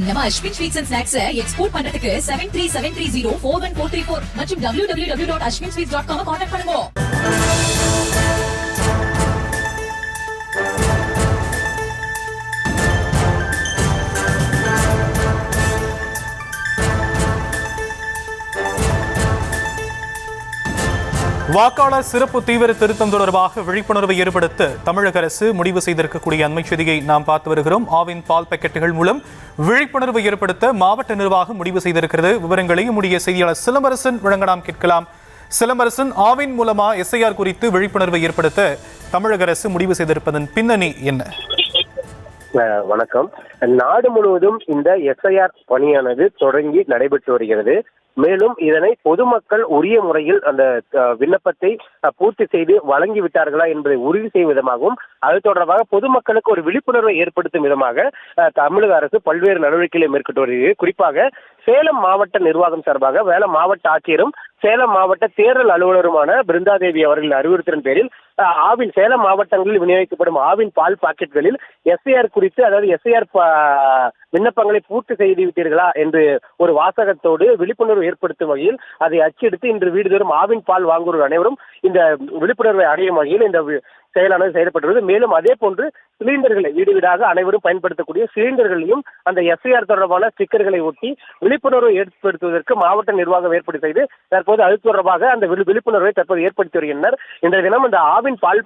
நம்ம Ashwin sweets and snacks export பண்றதுக்கு 7373041434 மற்றும் www.ashwinsweets.com கான்டாக்ட் பண்ணுங்க. வாக்காளர் சிறப்பு தீவிர திருத்தம் தொடர்பாக விழிப்புணர்வை ஏற்படுத்த தமிழக அரசு முடிவு செய்திருக்கக்கூடிய அண்மை செய்தியை நாம் பார்த்து வருகிறோம். ஆவின் பால் பாக்கெட்டுகள் மூலம் விழிப்புணர்வை ஏற்படுத்த மாவட்ட நிர்வாகம் முடிவு செய்திருக்கிறது. விவரங்களை நம்முடைய செய்தியாளர் சிலம்பரசன் வழங்க நாம் கேட்கலாம். சிலம்பரசன், ஆவின் மூலமா எஸ்ஐஆர் குறித்து விழிப்புணர்வை ஏற்படுத்த தமிழக அரசு முடிவு செய்திருப்பதன் பின்னணி என்ன? வணக்கம். நாடு முழுவதும் இந்த எஸ்ஐஆர் பணியானது தொடங்கி நடைபெற்று வருகிறது. மேலும் இதனை பொதுமக்கள் உரிய முறையில் அந்த விண்ணப்பத்தை பூர்த்தி செய்து வழங்கி விட்டார்களா என்பதை உறுதி செய்யும் விதமாகவும் அது தொடர்பாக பொதுமக்களுக்கு ஒரு விழிப்புணர்வை ஏற்படுத்தும் விதமாக தமிழக அரசு பல்வேறு நடவடிக்கைகளை மேற்கொண்டு வருகிறது. குறிப்பாக சேலம் மாவட்ட நிர்வாகம் சார்பாக மாவட்ட ஆட்சியரும் சேலம் மாவட்ட தேர்தல் அலுவலருமான பிருந்தாதேவி அவர்களின் அறிவுறுத்தலின் பேரில் சேலம் மாவட்டங்களில் விநியோகிக்கப்படும் ஆவின் பால் பாக்கெட்டுகளில் எஸ்ஐஆர் குறித்து, அதாவது எஸ்ஐஆர் விண்ணப்பங்களை பூர்த்தி செய்து விட்டீர்களா என்று ஒரு வாசகத்தோடு விழிப்புணர்வு ஏற்படுத்தும் வகையில் அதை அச்செடுத்து இன்று வீடுதோறும் ஆவின் பால் வாங்குவோர் அனைவரும் இந்த விழிப்புணர்வை அடையும் வகையில் இந்த செயலானது செயல்பட்டுள்ளது. மேலும் அதே போன்று சிலிண்டர்களை வீடு வீடாக அனைவரும் பயன்படுத்தக்கூடிய சிலிண்டர்களையும் அந்த எஸ்ஐஆர் தொடர்பான ஸ்டிக்கர்களை ஒட்டி விழிப்புணர்வை ஏற்படுத்துவதற்கு மாவட்ட நிர்வாகம் ஏற்பாடு செய்து தற்போது அது தொடர்பாக அந்த விழிப்புணர்வை தற்போது ஏற்படுத்தி வருகின்றனர். இன்றைய தினம் அந்த ஆவின் பால்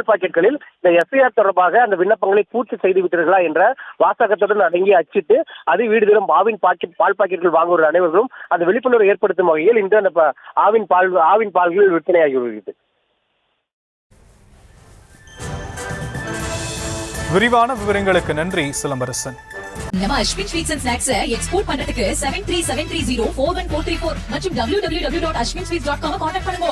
பாக்கெட்டுகளில் இந்த எஸ்ஐஆர் தொடர்பாக அந்த விண்ணப்பங்களை பூர்த்தி செய்து விட்டீர்களா என்ற வாசகத்துடன் அடங்கி அச்சிட்டு அது வீடுதோறும் ஆவின் பால் பாக்கெட்டுகள் வாங்குவோர் அனைவரும் அந்த விழிப்புணர்வை ஏற்படுத்தும் வகையில் இன்று அந்த ஆவின் பால்கள் விற்பனையாகி வருகிறது. விரிவான விவரங்களுக்கு நன்றி சிலம்பரசன். நம்ம Ashwin sweets and snacks export பண்றதுக்கு 7373041434 மற்றும் www.ashwinsweets.com கான்டாக்ட் பண்ணுங்க.